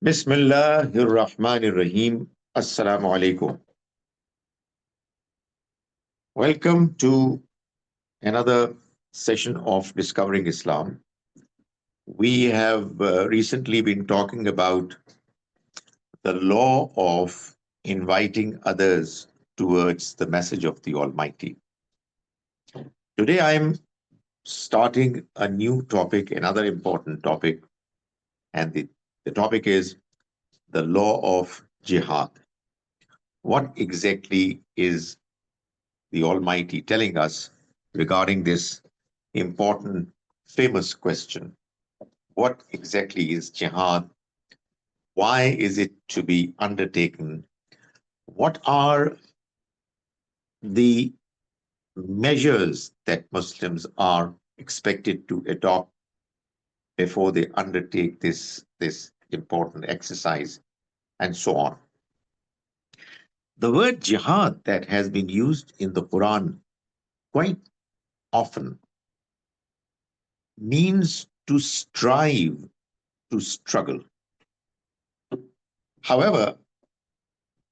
Bismillahir Rahmanir Rahim. Assalamu alaikum. Welcome to another session of Discovering Islam. We have recently been talking about the law of inviting others towards the message of the Almighty. Today I am starting a new topic, another important topic, and the topic is the law of Jihad. What exactly is the Almighty telling us regarding this important, famous question? What exactly is jihad? Why is it to be undertaken? What are the measures that Muslims are expected to adopt before they undertake this important exercise, and so on? The word jihad that has been used in the Quran quite often means to strive, to struggle. However,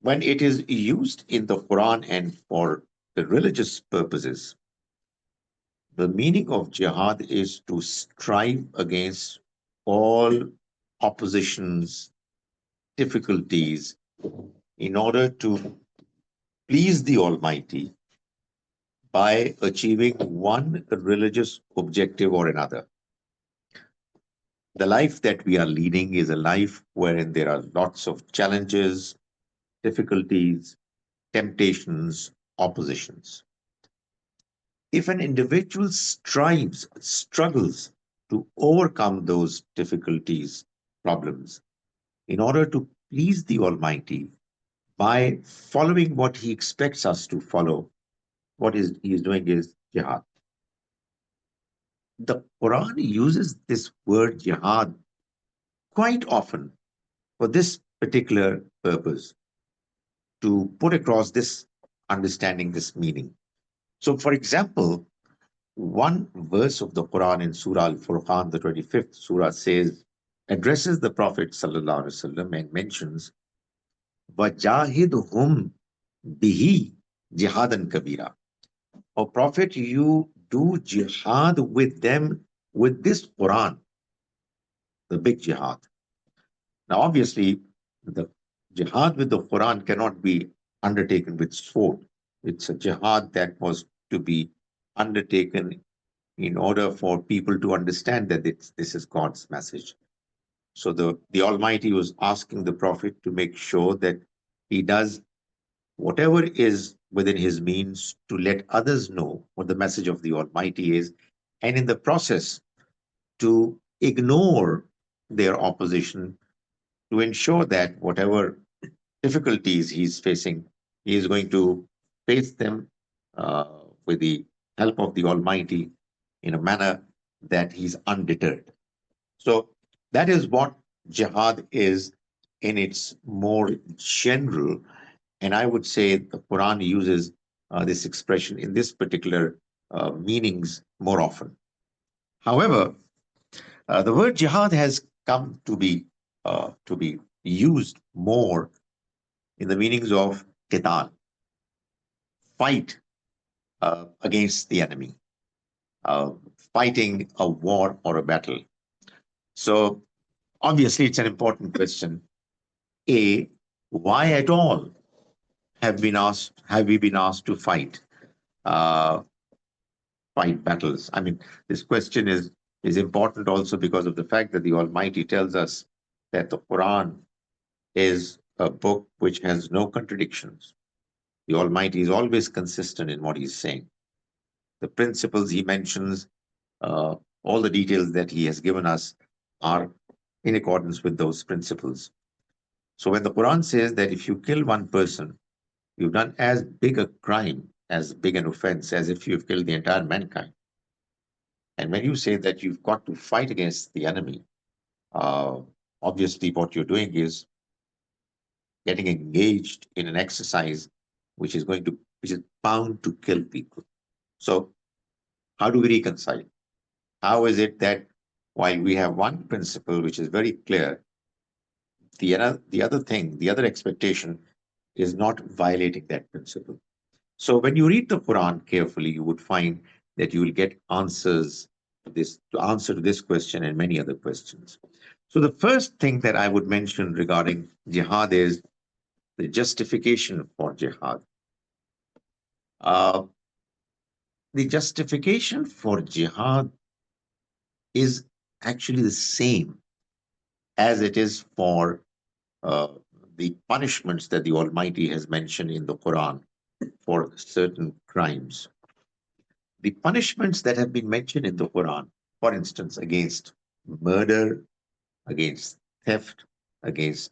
when it is used in the Quran and for the religious purposes, the meaning of jihad is to strive against all oppositions, difficulties, in order to please the Almighty by achieving one religious objective or another. The life that we are leading is a life wherein there are lots of challenges, difficulties, temptations, oppositions. If an individual strives, struggles to overcome those difficulties, problems, in order to please the Almighty by following what He expects us to follow, He is doing is jihad. The Quran uses this word jihad quite often for this particular purpose, to put across this understanding, this meaning. So, for example, one verse of the Quran in Surah Al Furqan, the 25th surah, says, addresses the Prophet ﷺ and mentions, Wajahidhum bihi jihadan kabira. O Prophet, you do jihad with them with this Quran, the big jihad. Now, obviously, the jihad with the Quran cannot be undertaken with sword. It's a jihad that was to be undertaken in order for people to understand that this is God's message. So the Almighty was asking the Prophet to make sure that he does whatever is within his means to let others know what the message of the Almighty is, and in the process to ignore their opposition, to ensure that whatever difficulties he's facing, he is going to face them uh, with the help of the Almighty in a manner that he's undeterred. So that is what jihad is in its more general, and I would say the Quran uses this expression in this particular meanings more often. However, the word jihad has come to be used more in the meanings of qital, fight against the enemy, uh, fighting a war or a battle. So obviously, it's an important question. A, why at all have we been asked to uh, fight battles? I mean, this question is important also because of the fact that the Almighty tells us that the Quran is a book which has no contradictions. The Almighty is always consistent in what He's saying. The principles He mentions, uh, all the details that He has given us are in accordance with those principles. So when the Quran says that if you kill one person, you've done as big a crime, as big an offense, as if you've killed the entire mankind. And when you say that you've got to fight against the enemy, uh, obviously what you're doing is getting engaged in an exercise which is bound to kill people. So how do we reconcile? How is it that while we have one principle which is very clear, the other expectation is not violating that principle. So when you read the Quran carefully, you would find that you will get answers to answer to this question and many other questions. So the first thing that I would mention regarding jihad is the justification for jihad. Uh, the justification for jihad is actually the same as it is for uh, the punishments that the Almighty has mentioned in the Quran for certain crimes. The punishments that have been mentioned in the Quran, for instance, against murder, against theft, against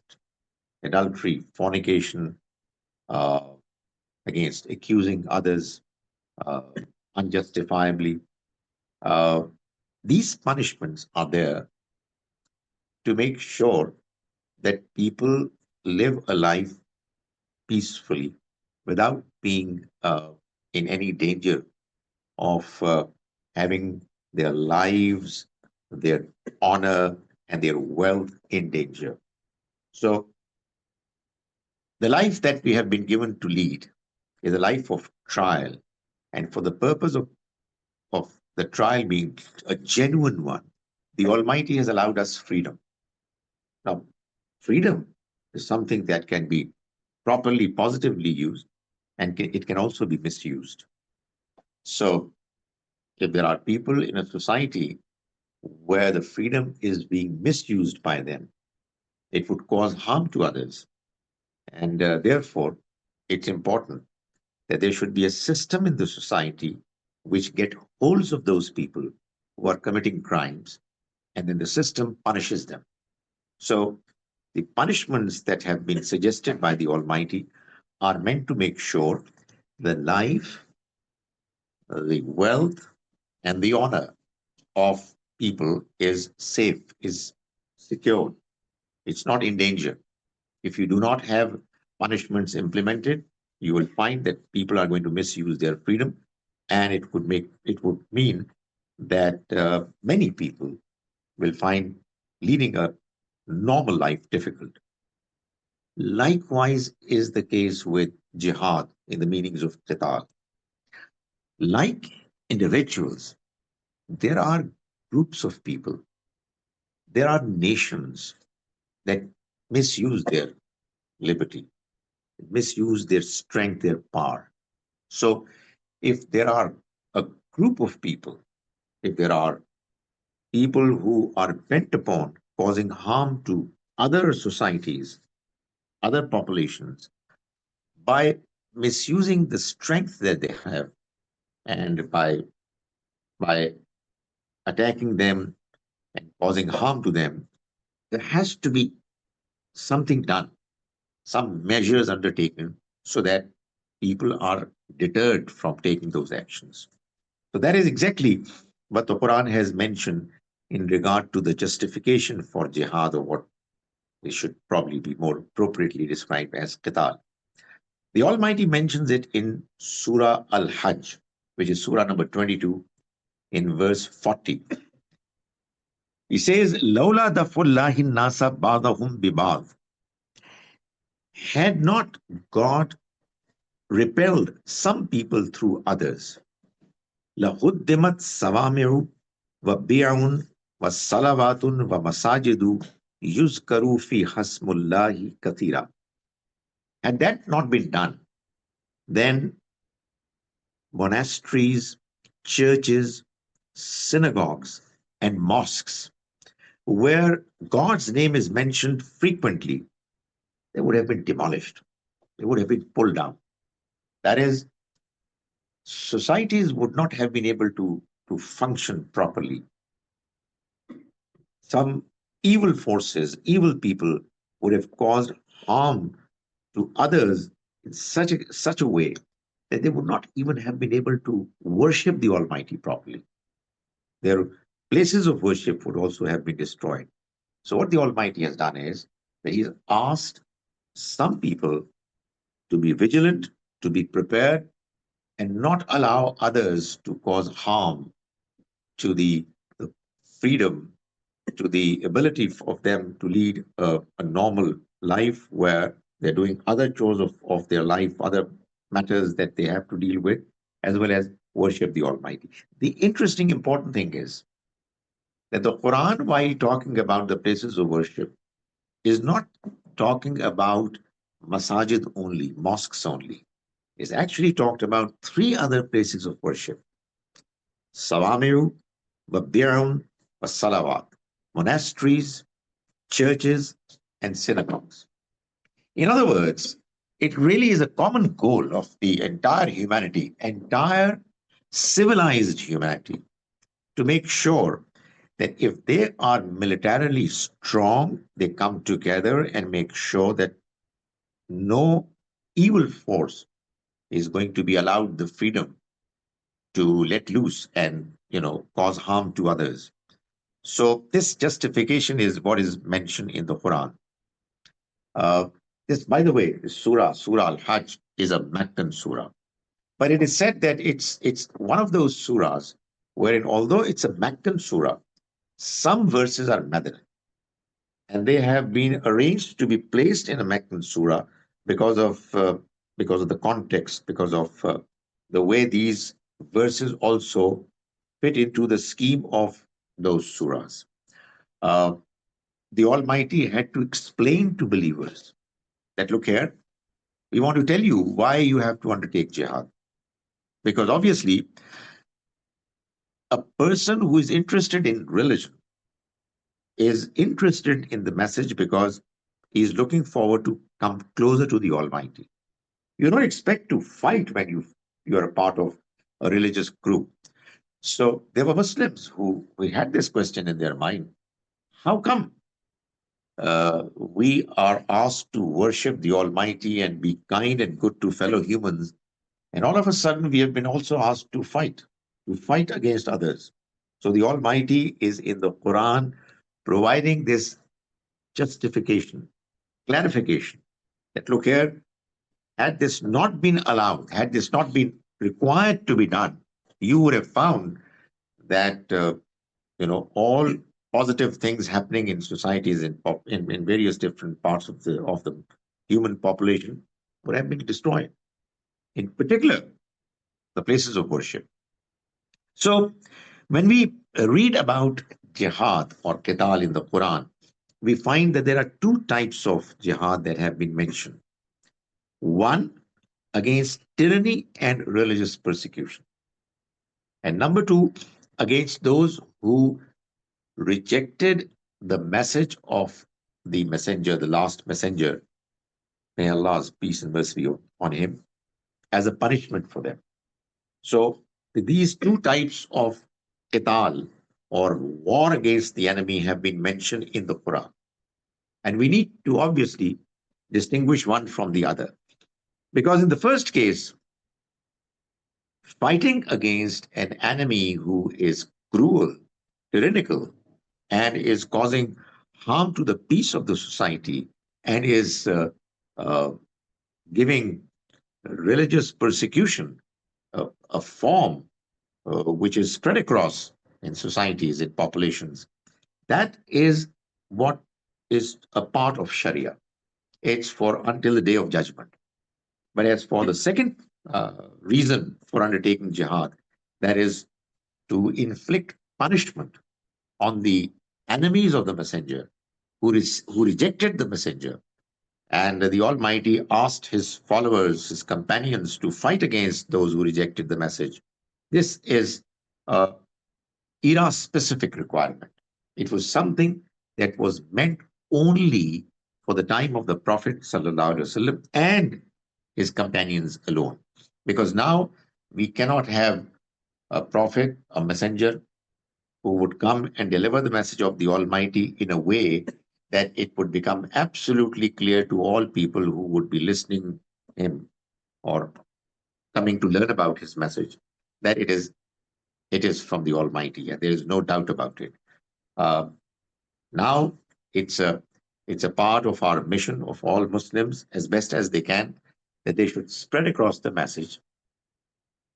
adultery, fornication, uh, against accusing others uh, unjustifiably, uh, these punishments are there to make sure that people live a life peacefully without being in any danger of having their lives, their honor, and their wealth in danger. So, the life that we have been given to lead is a life of trial. And for the purpose of the trial being a genuine one, the Almighty has allowed us freedom. Now, freedom is something that can be properly, positively used, and it can also be misused. So, if there are people in a society where the freedom is being misused by them, it would cause harm to others. And therefore, it's important that there should be a system in the society which get holds of those people who are committing crimes, and then the system punishes them. So the punishments that have been suggested by the Almighty are meant to make sure the life, the wealth, and the honor of people is safe, is secured. It's not in danger. If you do not have punishments implemented, you will find that people are going to misuse their freedom, and it would mean that many people will find leading a normal life difficult. Likewise is the case with jihad in the meanings of qital. Like individuals, there are groups of people, there are nations that misuse their liberty, misuse their strength, their power. So if there are a group of people, if there are people who are bent upon causing harm to other societies, other populations, by misusing the strength that they have and by attacking them and causing harm to them, there has to be something done, some measures undertaken so that people are deterred from taking those actions. So that is exactly what the Quran has mentioned in regard to the justification for jihad, or what it should probably be more appropriately described as qital. The Almighty mentions it in Surah Al-Hajj, which is Surah number 22, in verse 40. He says, Lawla dafullahi nasa ba'dahum bibad. Had not God repelled some people through others, lahuddimat sawami'u wa bi'un wa salawatun wa masajidu yuzkaru fi hasmullahi kathira. Had that not been done, then monasteries, churches, synagogues, and mosques, where God's name is mentioned frequently, they would have been demolished. They would have been pulled down. That is, societies would not have been able to function properly. Some evil forces, evil people would have caused harm to others in such a way that they would not even have been able to worship the Almighty properly. Their places of worship would also have been destroyed. So, what the Almighty has done is that He's asked some people to be vigilant, to be prepared, and not allow others to cause harm to the freedom to the ability of them to lead a normal life where they're doing other chores of their life, other matters that they have to deal with, as well as worship the Almighty. The interesting, important thing is that the Quran, while talking about the places of worship, is not talking about masajid only, mosques only. It's actually talked about three other places of worship: Sawami'u, Babbi'un, Salawat, monasteries, churches, and synagogues. In other words, it really is a common goal of the entire humanity, entire civilized humanity, to make sure that if they are militarily strong, they come together and make sure that no evil force is going to be allowed the freedom to let loose and cause harm to others. So this justification is what is mentioned in the Quran. Uh, this, by the way, this Surah Al-Hajj, is a Meccan surah, but it is said that it's one of those surahs wherein, although it's a Meccan surah, some verses are Madani, and they have been arranged to be placed in a Meccan surah because of the context, because of the way these verses also fit into the scheme of those surahs. Uh, the Almighty had to explain to believers that, look here, we want to tell you why you have to undertake jihad. Because obviously, a person who is interested in religion is interested in the message because he is looking forward to come closer to the Almighty. You don't expect to fight when you are a part of a religious group. So there were Muslims who had this question in their mind: how come we are asked to worship the Almighty and be kind and good to fellow humans, and all of a sudden we have been also asked to fight against others? So the Almighty is in the Quran providing this justification, clarification, that, look here, had this not been allowed, had this not been required to be done, you would have found that all positive things happening in societies in various different parts of the human population would have been destroyed. In particular, the places of worship. So when we read about jihad or qital in the Quran, we find that there are two types of jihad that have been mentioned. One, against tyranny and religious persecution. And number two, against those who rejected the message of the messenger, the last messenger, may Allah's peace and mercy be on him, as a punishment for them. So these two types of qital or war against the enemy have been mentioned in the Quran. And we need to obviously distinguish one from the other. Because in the first case, fighting against an enemy who is cruel, tyrannical, and is causing harm to the peace of the society, and is uh, giving religious persecution a form which is spread across in societies, in populations, that is what is a part of Sharia. It's for until the day of judgment. But as for the second reason for undertaking jihad, that is to inflict punishment on the enemies of the messenger who rejected the messenger. And the Almighty asked his followers, his companions, to fight against those who rejected the message. This is a era specific requirement. It was something that was meant only for the time of the Prophet ﷺ and his companions alone. Because now we cannot have a prophet, a messenger, who would come and deliver the message of the Almighty in a way that it would become absolutely clear to all people who would be listening him or coming to learn about his message that it is from the Almighty, and there is no doubt about it. Uh, Now it's a part of our mission of all Muslims, as best as they can, that they should spread across the message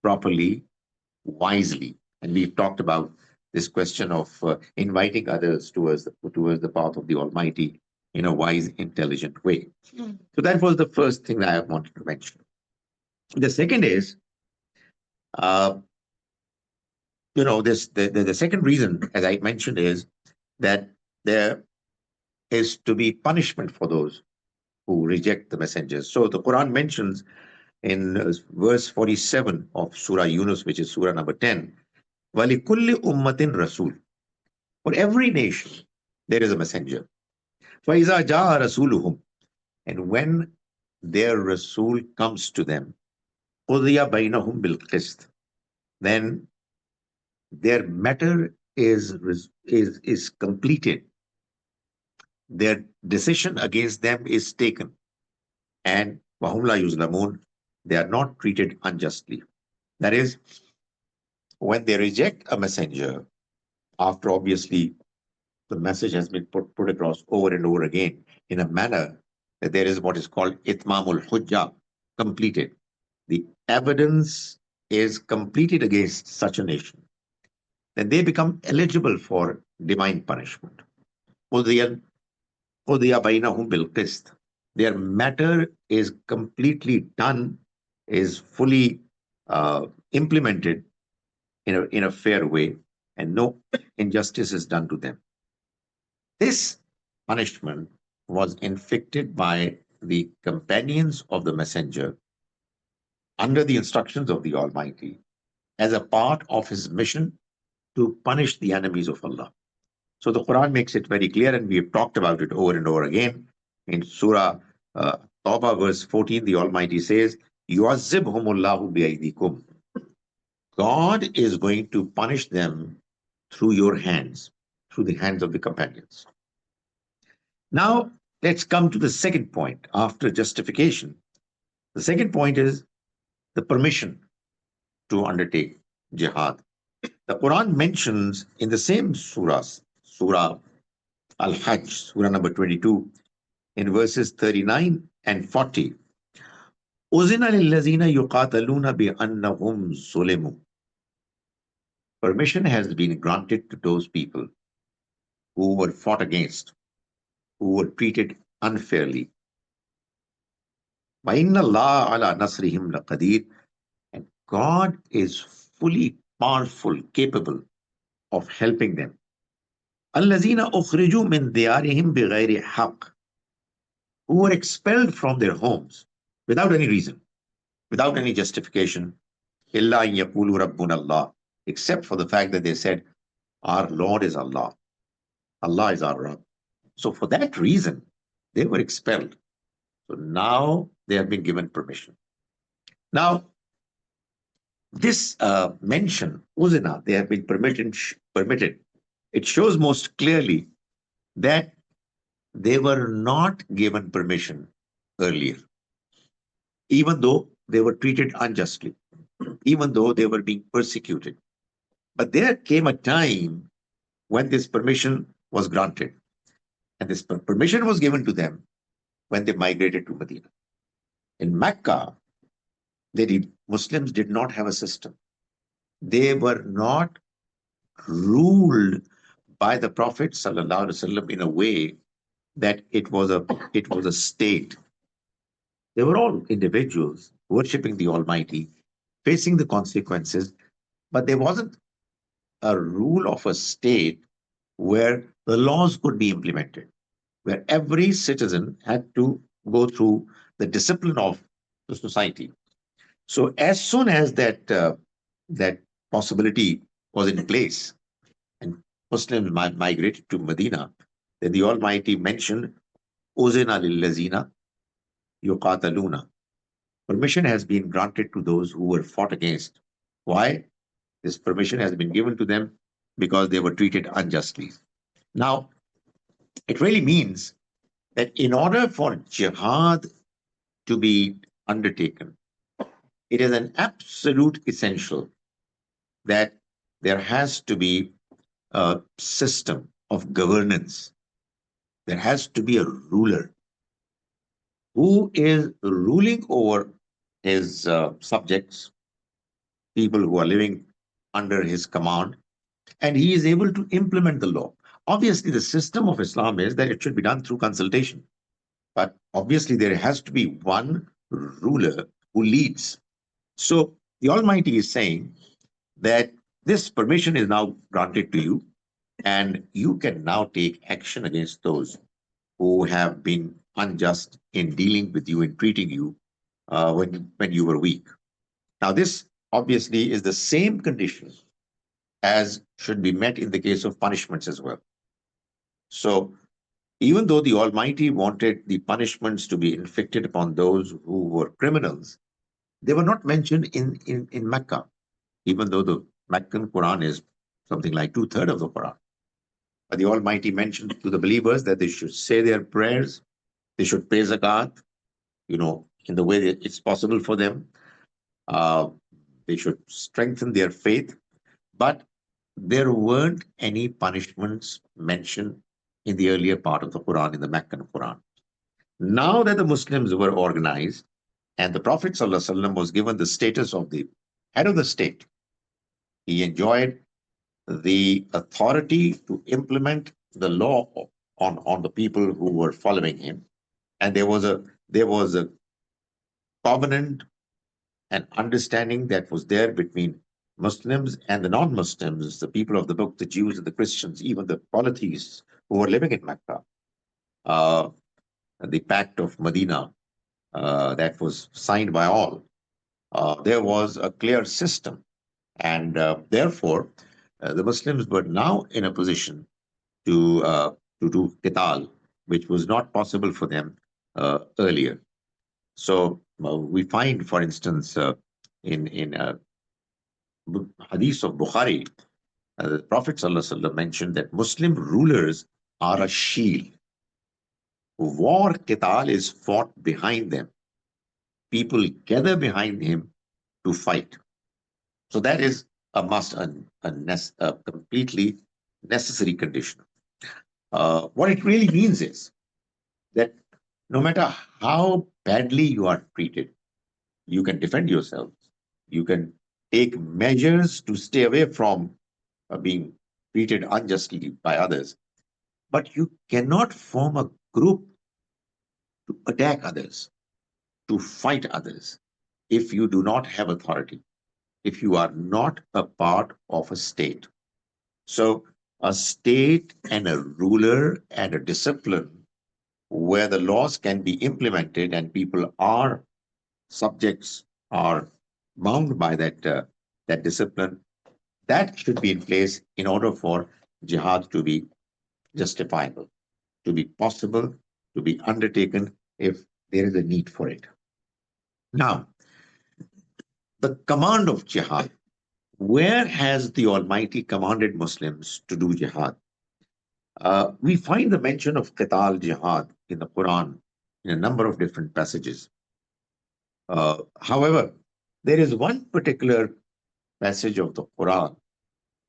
properly, wisely. And we've talked about this question of inviting others towards the path of the Almighty in a wise, intelligent way. So that was the first thing that I wanted to mention. The second is, uh, the second reason, as I mentioned, is that there is to be punishment for those who reject the messengers. So the Quran mentions in verse 47 of Surah Yunus, which is Surah number 10, وَلِكُلِّ أُمَّةٍ رَسُولٌ. For every nation, there is a messenger. فَإِذَا جَاءَ رَسُولُهُمْ. And when their Rasul comes to them, قُضِيَ بَيْنَهُمْ بِالْقِسْطِ. Then their matter is completed. Their decision against them is taken. And وَهُمْ لَا يُظْلَمُونَ. They are not treated unjustly. That is, when they reject a messenger, after obviously the message has been put across over and over again in a manner that there is what is called itmamul hujjah, completed. The evidence is completed against such a nation, then they become eligible for divine punishment. قُضِيَ بَيْنَهُمْ بِالْقِسْطِ. Their matter is completely done, is fully implemented in a fair way, and no injustice is done to them. This punishment was inflicted by the companions of the messenger under the instructions of the Almighty as a part of his mission to punish the enemies of Allah. So the Quran makes it very clear, and we have talked about it over and over again. In Surah Tawbah, verse 14, the Almighty says, يُعَذِّبْهُمُ اللَّهُ بِأَيْدِيكُمْ. God is going to punish them through your hands, through the hands of the companions. Now, let's come to the second point after justification. The second point is the permission to undertake jihad. The Quran mentions in the same Surah Al-Hajj, Surah number 22, in verses 39 and 40, أُذِنَ لِلَّذِينَ يُقَاتَلُونَ بِأَنَّهُمْ ظُلِمُوا. Permission has been granted to those people who were fought against, who were treated unfairly. وَإِنَّ اللَّهَ عَلَى نَصْرِهِمْ لَقَدِيرٌ. And God is fully powerful, capable of helping them. الَّذِينَ أُخْرِجُوا مِنْ دِيَارِهِمْ بِغَيْرِ حَقٍّ. Who were expelled from their homes without any reason, without any justification. إِلَّا أَن يَقُولُوا رَبُّنَا اللَّهُ. Except for the fact that they said, our Lord is Allah. Allah is our Rabb. So for that reason, they were expelled. So now they have been given permission. Now, this mention, uzina, they have been permitted. It shows most clearly that they were not given permission earlier, even though they were treated unjustly, even though they were being persecuted. But there came a time when this permission was granted. And this permission was given to them when they migrated to Medina. In Mecca, Muslims did not have a system. They were not ruled by the Prophet ﷺ in a way that it was a state. They were all individuals worshipping the Almighty, facing the consequences, but there wasn't a rule of a state where the laws could be implemented, where every citizen had to go through the discipline of the society. So as soon as that possibility was in place and Muslims migrated to Medina, then the Almighty mentioned, "Uzina lillazina yuqataluna." Permission has been granted to those who were fought against. Why? This permission has been given to them because they were treated unjustly. Now, it really means that in order for jihad to be undertaken, it is an absolute essential that there has to be a system of governance. There has to be a ruler who is ruling over his subjects, people who are living under his command, and he is able to implement the law. Obviously, the system of Islam is that it should be done through consultation. But obviously, there has to be one ruler who leads. So the Almighty is saying that this permission is now granted to you, and you can now take action against those who have been unjust in dealing with you, in treating you when you were weak. Now, this obviously is the same condition as should be met in the case of punishments as well. So, even though the Almighty wanted the punishments to be inflicted upon those who were criminals, they were not mentioned in Mecca, even though the Meccan Quran is something like two-thirds of the Quran. But the Almighty mentioned to the believers that they should say their prayers, they should pay zakat, in the way that it's possible for them. Uh, they should strengthen their faith. But there weren't any punishments mentioned in the earlier part of the Quran, in the Meccan Quran. Now that the Muslims were organized and the Prophet ﷺ was given the status of the head of the state, he enjoyed the authority to implement the law on the people who were following him. And there was a covenant and understanding that was there between Muslims and the non-Muslims, the people of the book, the Jews and the Christians, even the polytheists who were living in Mecca. Uh, the Pact of Medina that was signed by all. There was a clear system, and therefore the Muslims were now in a position to do qital, which was not possible for them earlier. So we find, for instance, in hadith of Bukhari, the Prophet ﷺ mentioned that Muslim rulers are a shield. War qital is fought behind them. People gather behind him to fight. So that is a must, a completely necessary condition. What it really means is that no matter how badly you are treated, you can defend yourself. You can take measures to stay away from being treated unjustly by others. But you cannot form a group to attack others, to fight others, if you do not have authority, if you are not a part of a state. So, a state and a ruler and a discipline where the laws can be implemented and people are subjects, are bound by that discipline, that should be in place in order for jihad to be justifiable, to be possible, to be undertaken if there is a need for it. Now, the command of jihad. Where has the Almighty commanded Muslims to do jihad? We find the mention of qital jihad in the Quran in a number of different passages. However, there is one particular passage of the Quran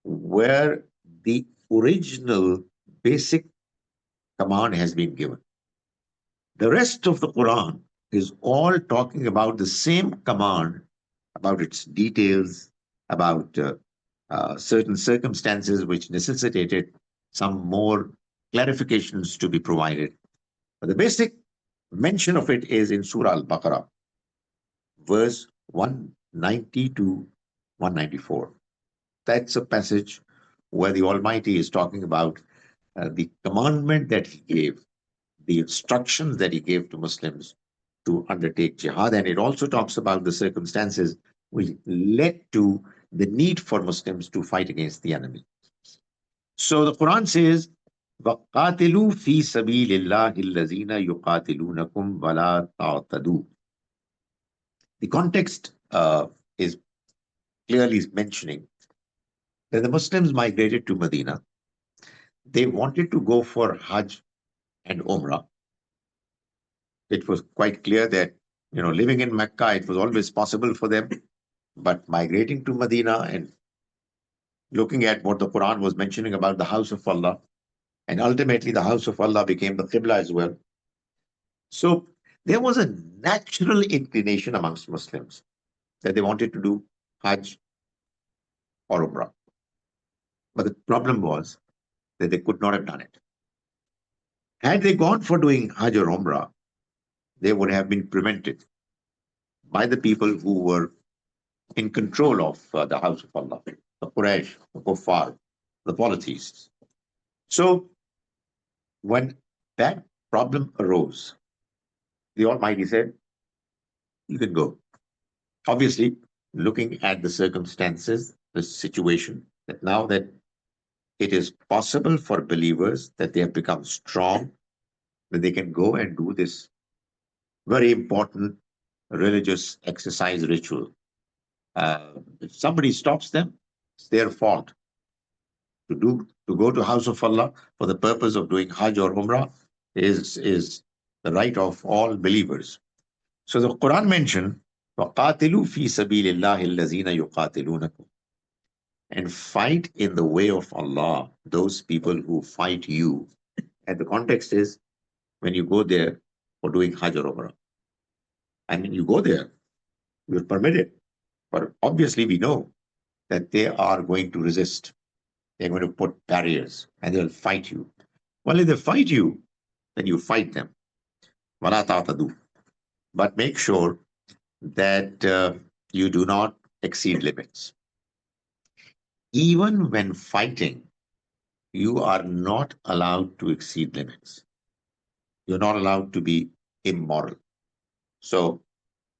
where the original basic command has been given. The rest of the Quran is all talking about the same command, about its details, about certain circumstances which necessitated some more clarifications to be provided. But the basic mention of it is in Surah Al-Baqarah, verse 190 to 194. That's a passage where the Almighty is talking about the commandment that He gave, the instructions that He gave to Muslims to undertake jihad. And it also talks about the circumstances which led to the need for Muslims to fight against the enemy. So the Quran says, وَقَاتِلُوا فِي سَبِيلِ اللَّهِ الَّذِينَ يُقَاتِلُونَكُمْ وَلَا تَعْتَدُوا. The context is clearly mentioning that the Muslims migrated to Medina. They wanted to go for Hajj and Umrah. It was quite clear that, living in Mecca, it was always possible for them. But migrating to Medina and looking at what the Quran was mentioning about the house of Allah, and ultimately the house of Allah became the Qibla as well. So there was a natural inclination amongst Muslims that they wanted to do Hajj or Umrah. But the problem was that they could not have done it. Had they gone for doing Hajj or Umrah, they would have been prevented by the people who were in control of the house of Allah, the Quraysh, the Kuffar, the polytheists. So when that problem arose, the Almighty said, you can go. Obviously, looking at the circumstances, the situation, that now that it is possible for believers that they have become strong, that they can go and do this very important religious exercise ritual. If somebody stops them, it's their fault. To go to house of Allah for the purpose of doing Hajj or Umrah is the right of all believers. So the Quran mentioned, وَقَاتِلُوا فِي سَبِيلِ اللَّهِ الَّذِينَ يُقَاتِلُونَكُمْ, and fight in the way of Allah those people who fight you. And the context is when you go there for doing Hajj or Umrah. I mean, you go there, you're permitted. But obviously, we know that they are going to resist. They're going to put barriers and they'll fight you. Well, if they fight you, then you fight them. وَلَا تَعْتَدُوا. But make sure that you do not exceed limits. Even when fighting, you are not allowed to exceed limits. You're not allowed to be immoral. So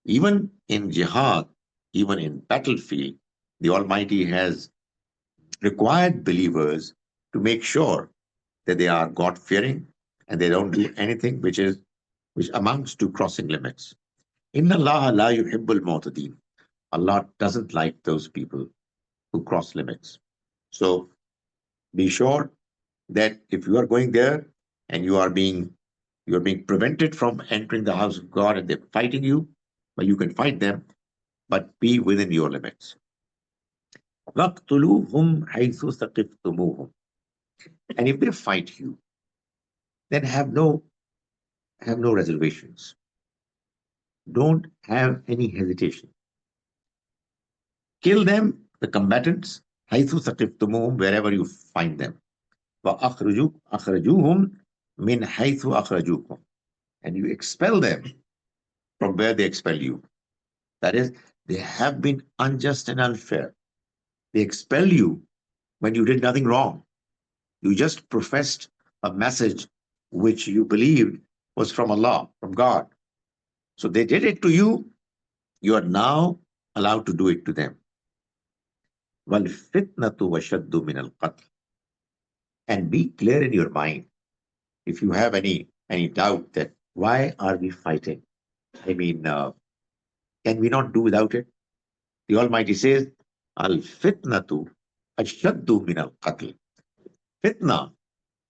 even in jihad, even in battlefield, the Almighty has required believers to make sure that they are God-fearing and they don't do anything which amounts to crossing limits. Inna Allah la yuhibbul mu'tadin. Allah doesn't like those people who cross limits. So be sure that if you are going there and you're being prevented from entering the house of God and they're fighting you, well, you can fight them, but be within your limits. وَاقْتُلُوهُمْ حَيْثُ ثَقِفْتُمُوهُمْ. And if they fight you, then have no reservations. Don't have any hesitation. Kill them, the combatants, حَيْثُ ثَقِفْتُمُوهُمْ, wherever you find them. وَأَخْرَجُوهُمْ مِنْ حَيْثُ أَخْرَجُوكُمْ. And you expel them from where they expel you. That is, they have been unjust and unfair. They expel you when you did nothing wrong. You just professed a message which you believed was from Allah, from God. So they did it to you. You are now allowed to do it to them. وَالْفِتْنَةُ وَشَدُّ مِنَ الْقَتْلِ. And be clear in your mind. If you have any doubt that why are we fighting? I mean, can we not do without it? The Almighty says, Al-fitnatu ashaddu min al-qatl. Fitna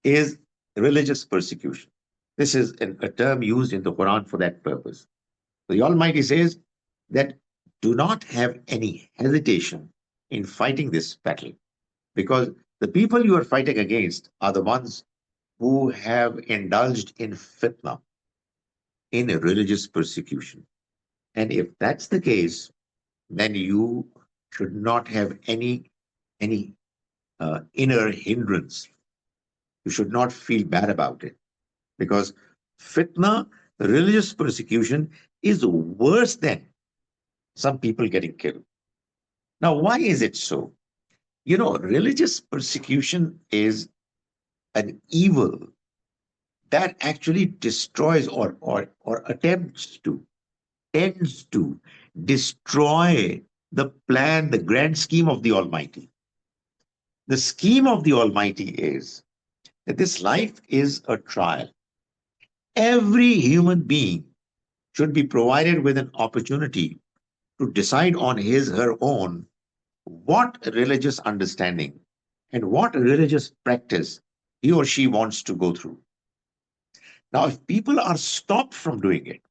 is religious persecution. This is a term used in the Quran for that purpose. The Almighty says that do not have any hesitation in fighting this battle, because the people you are fighting against are the ones who have indulged in fitna, in a religious persecution. And if that's the case, then you should not have any inner hindrance. You should not feel bad about it, because fitna, religious persecution, is worse than some people getting killed. Now, why is it so? You know, religious persecution is an evil that actually destroys or attempts to, tends to destroy the plan, the grand scheme of the Almighty. The scheme of the Almighty is that this life is a trial. Every human being should be provided with an opportunity to decide on his, her own, what religious understanding and what religious practice he or she wants to go through. Now, if people are stopped from doing it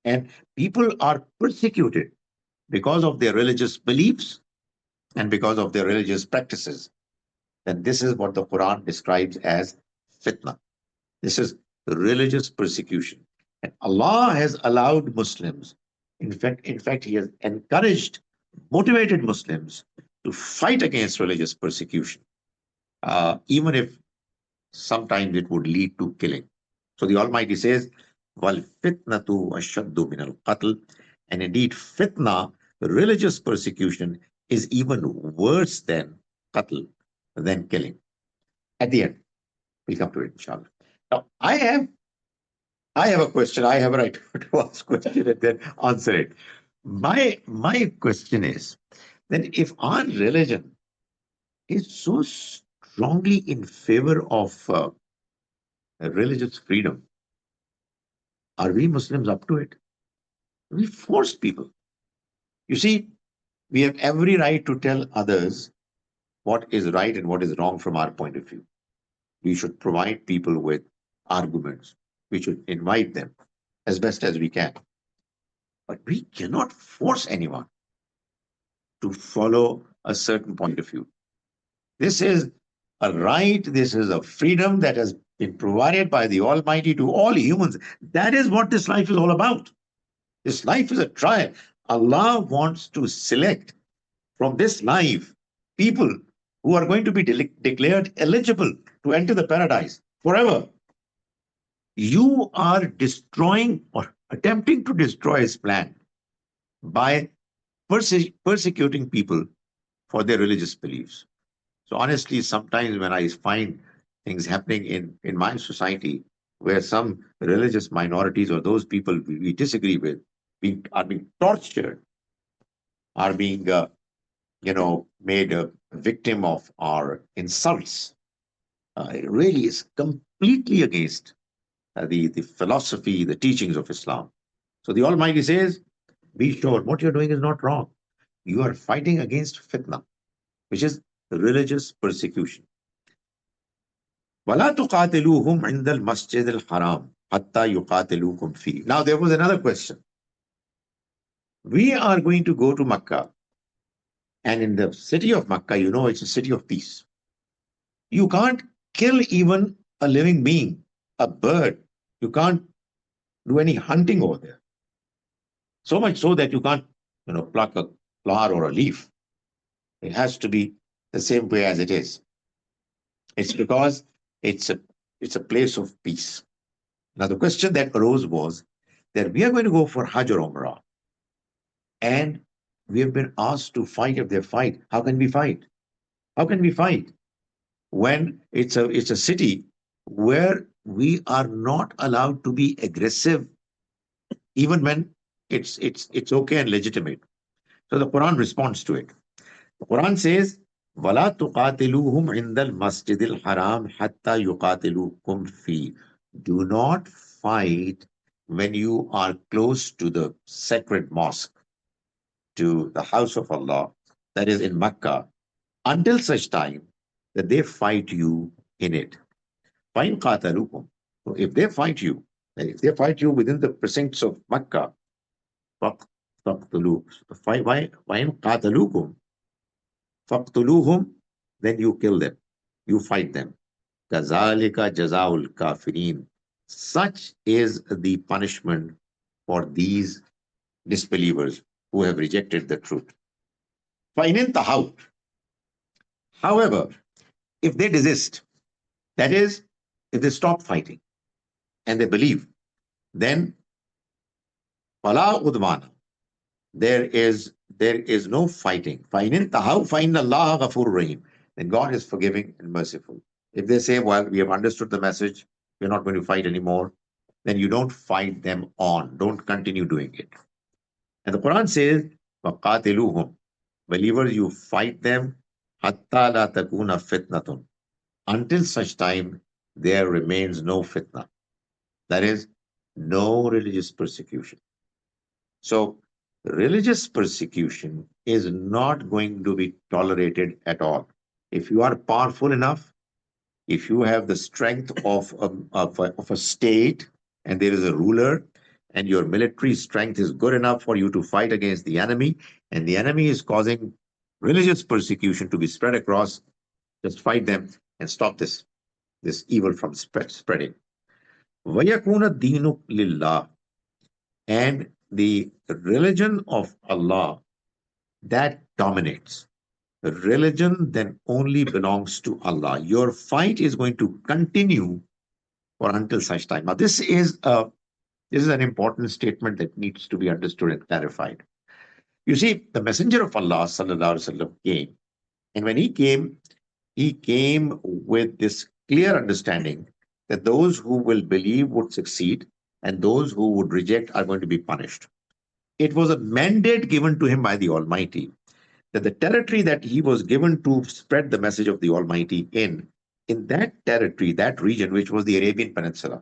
and people are persecuted because of their religious beliefs and because of their religious practices, then this is what the Quran describes as fitna. This is religious persecution. And Allah has allowed Muslims, in fact, He has encouraged, motivated Muslims to fight against religious persecution. even if sometimes it would lead to killing. So the Almighty says, Wal fitnatu ashaddu min al qatl. And indeed, fitna, religious persecution, is even worse than qatl, than killing. At the end, we'll come to it, inshallah. Now, I have a question. I have a right to ask question and then answer it. My question is that if our religion is so strongly in favor of religious freedom, are we Muslims up to it? We force people. You see, we have every right to tell others what is right and what is wrong from our point of view. We should provide people with arguments. We should invite them as best as we can. But we cannot force anyone to follow a certain point of view. This is a right, this is a freedom that has been provided by the Almighty to all humans. That is what this life is all about. This life is a trial. Allah wants to select from this life people who are going to be declared eligible to enter the paradise forever. You are destroying or attempting to destroy his plan by persecuting people for their religious beliefs. So honestly, sometimes when I find things happening in my society where some religious minorities or those people we disagree with are being tortured, are being made a victim of our insults, it really is completely against the philosophy, the teachings of Islam. So the Almighty says, be sure what you're doing is not wrong. You are fighting against fitna, which is religious persecution. وَلَا تُقَاتِلُوهُمْ عِنْدَ الْمَسْجِدِ الْحَرَامِ حَتَّى يُقَاتِلُوكُمْ فِيهِ. Now there was another question. We are going to go to Makkah, and in the city of Makkah, it's a city of peace. You can't kill even a living being, a bird. You can't do any hunting over there. So much so that you can't, pluck a flower or a leaf. It has to be the same way as it is. It's because it's a it's a place of peace. Now the question that arose was that we are going to go for Hajj or Umrah, and we have been asked to fight if they fight. How can we fight? How can we fight when it's a city where we are not allowed to be aggressive, even when it's okay and legitimate? So the Quran responds to it. The Quran says, وَلَا تُقَاتِلُوهُمْ عِنْدَ الْمَسْجِدِ الْحَرَامِ حَتَّى يُقَاتِلُوكُمْ فِيهِ. Do not fight when you are close to the sacred mosque, to the house of Allah, that is in Mecca, until such time that they fight you in it. فَإِنْ قَاتَلُوكُمْ. So if they fight you, within the precincts of Mecca, فَقْتُلُوا. وَإِنْ قَاتَلُوكُمْ فَقْتُلُوهُمْ. Then you kill them, you fight them. كَذَلِكَ جَزَاءُ الْكَافِرِينَ. Such is the punishment for these disbelievers who have rejected the truth. فَإِنِ انْتَهَوْا. However, if they desist, that is, if they stop fighting and they believe, then فَلَا عُدْوَانَ. There is no fighting. فَإِنِ انْتَهَوْا فَإِنَّ اللَّهَ غَفُورٌ رَحِيمٌ. Then God is forgiving and merciful. If they say, well, we have understood the message, we're not going to fight anymore, then you don't fight them on. Don't continue doing it. And the Quran says, وَقَاتِلُوهُمْ. Believers, you fight them حَتَّى لَا تَكُونَ فِتْنَةٌ. Until such time, there remains no fitna. That is, no religious persecution. So, religious persecution is not going to be tolerated at all. If you are powerful enough, if you have the strength of a state and there is a ruler and your military strength is good enough for you to fight against the enemy, and the enemy is causing religious persecution to be spread across, just fight them and stop this evil from spreading. وَيَكُونَ الدِّينُ لِلَّهِ. And the religion of Allah, that dominates. religion then only belongs to Allah. Your fight is going to continue for until such time. Now, this is an important statement that needs to be understood and clarified. You see, the Messenger of Allah sallallahu alaihi wasallam came, and when he came with this clear understanding that those who will believe would succeed, and those who would reject are going to be punished. It was a mandate given to him by the Almighty that the territory that he was given to spread the message of the Almighty in that territory, that region, which was the Arabian Peninsula.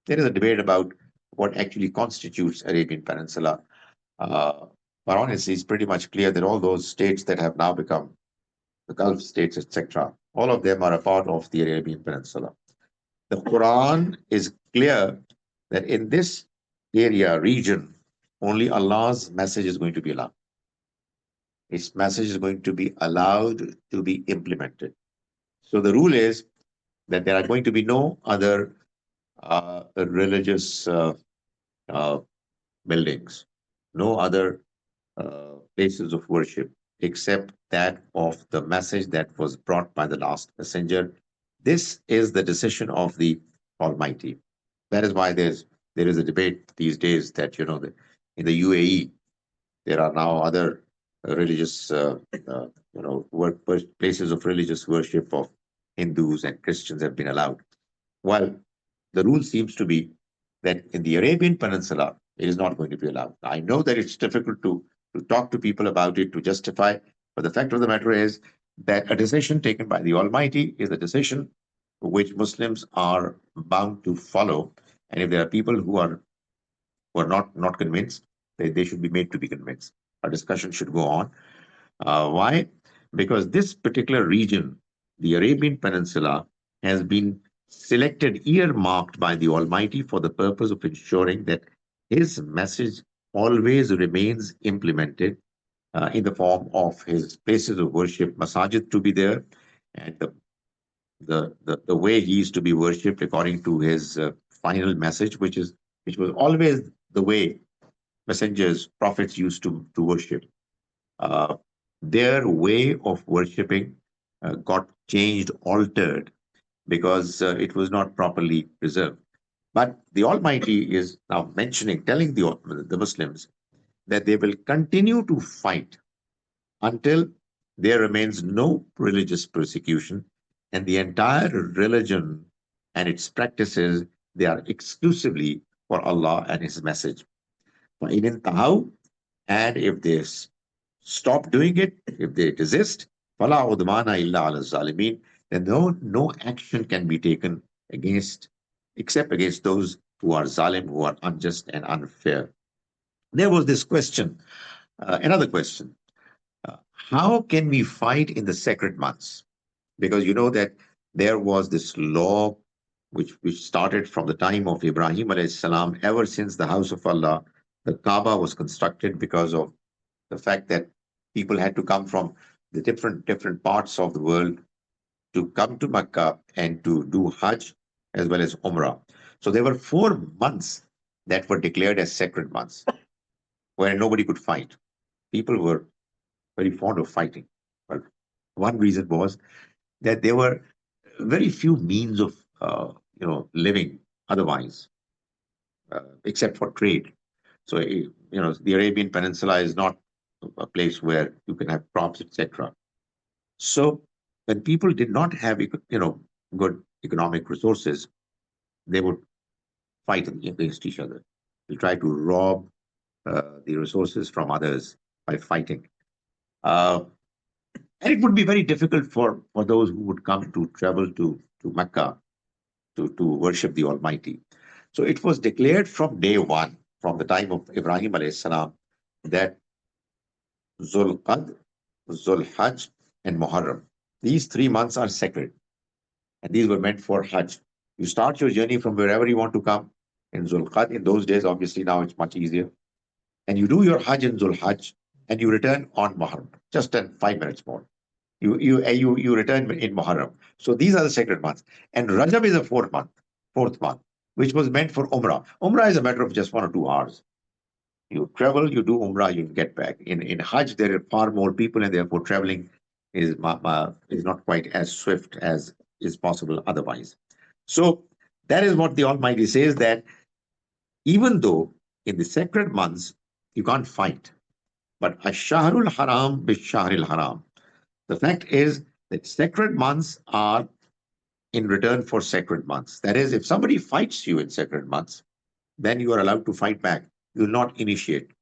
There is a debate about what actually constitutes Arabian Peninsula. Uh, but honestly, it's pretty much clear that all those states that have now become the Gulf states, etc., all of them are a part of the Arabian Peninsula. The Quran is clear that in this area, region, only Allah's message is going to be allowed. Its message is going to be allowed to be implemented. So the rule is that there are going to be no other religious uh, buildings, no other places of worship except that of the message that was brought by the last messenger. This is the decision of the Almighty. That is why there is a debate these days that in the UAE there are now other religious places of religious worship of Hindus and Christians have been allowed. While the rule seems to be that in the Arabian Peninsula, it is not going to be allowed. I know that it's difficult to talk to people about it, to justify, but the fact of the matter is that a decision taken by the Almighty is a decision which Muslims are bound to follow. And if there are people who are not convinced, they should be made to be convinced. A discussion should go on. Why? Because this particular region, the Arabian Peninsula, has been selected, earmarked by the Almighty for the purpose of ensuring that His message always remains implemented in the form of His places of worship, masajid to be there, and the way He is to be worshipped according to His final message, which was always the way messengers, prophets used to worship. Uh, their way of worshipping got changed, altered, because it was not properly preserved. But the Almighty is now mentioning, telling the Muslims that they will continue to fight until there remains no religious persecution, and the entire religion and its practices, they are exclusively for Allah and His message. فَإِنِ انْتَهَوْا, and if they stop doing it, if they desist, فَلَا عُدْوَانَ إِلَّا عَلَى الظَّالِمِينَ, then no action can be taken against, except against those who are zalim, who are unjust and unfair. There was this question, another question. How can we fight in the sacred months? Because you know that there was this law which started from the time of Ibrahim alayhi salam, ever since the house of Allah, the Kaaba was constructed because of the fact that people had to come from the different parts of the world to come to Mecca and to do Hajj as well as Umrah. So there were 4 months that were declared as sacred months where nobody could fight. People were very fond of fighting. But one reason was that there were very few means of living otherwise, except for trade. So the Arabian Peninsula is not a place where you can have crops, etc. So when people did not have good economic resources, they would fight against each other. They try to rob the resources from others by fighting. Uh, and it would be very difficult for those who would come to travel to Mecca to worship the Almighty. So it was declared from day one, from the time of Ibrahim alayhi salam, that Zulqad, Zulhajj, and Muharram. These 3 months are sacred, and these were meant for Hajj. You start your journey from wherever you want to come in Zulqad. In those days, obviously, now it's much easier. And you do your Hajj in Zulhajj, and you return on Muharram, just in 5 minutes more. You return in Muharram. So these are the sacred months. And Rajab is a fourth month, which was meant for Umrah. Umrah is a matter of just 1 or 2 hours. You travel, you do Umrah, you get back. In Hajj, there are far more people, and therefore traveling is not quite as swift as is possible otherwise. So that is what the Almighty says, that even though in the sacred months you can't fight, but Ash-Shahrul Haram Bish-Shahril Haram. The fact is that sacred months are in return for sacred months. That is, if somebody fights you in sacred months, then you are allowed to fight back. You will not initiate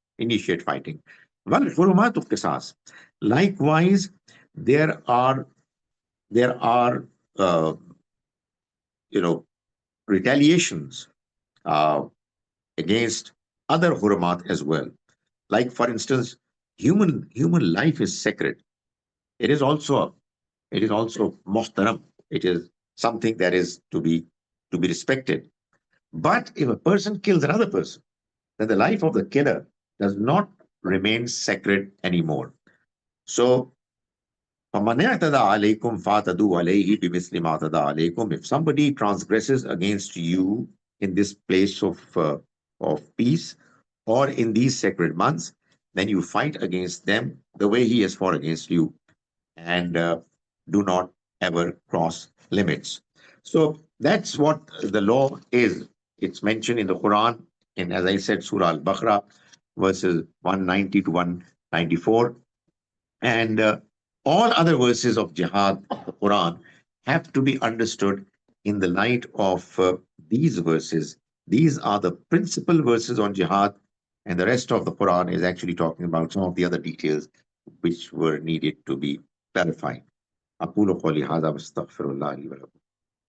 fighting. Well, hurumatu qisas. Likewise, there are there are uh, you know retaliations uh, against other hurumat as well. Like for instance, human life is sacred. It is also muhtaram. It is something that is to be respected. But if a person kills another person, then the life of the killer does not remain sacred anymore. So, فَمَنْ اعْتَدَى عَلَيْكُمْ فَاعْتَدُوا عَلَيْهِ بِمِثْلِ مَا اعْتَدَى عَلَيْكُمْ. If somebody transgresses against you in this place of peace or in these sacred months, then you fight against them the way he has fought against you, and do not ever cross limits. So that's what the law is. It's mentioned in the Quran, in, as I said, Surah Al Baqarah, verses 190 to 194. And all other verses of jihad, the Quran, have to be understood in the light of these verses. These are the principal verses on jihad, and the rest of the Quran is actually talking about some of the other details which were needed to be clarified. أقول قولي هذا واستغفر الله لي ولكم.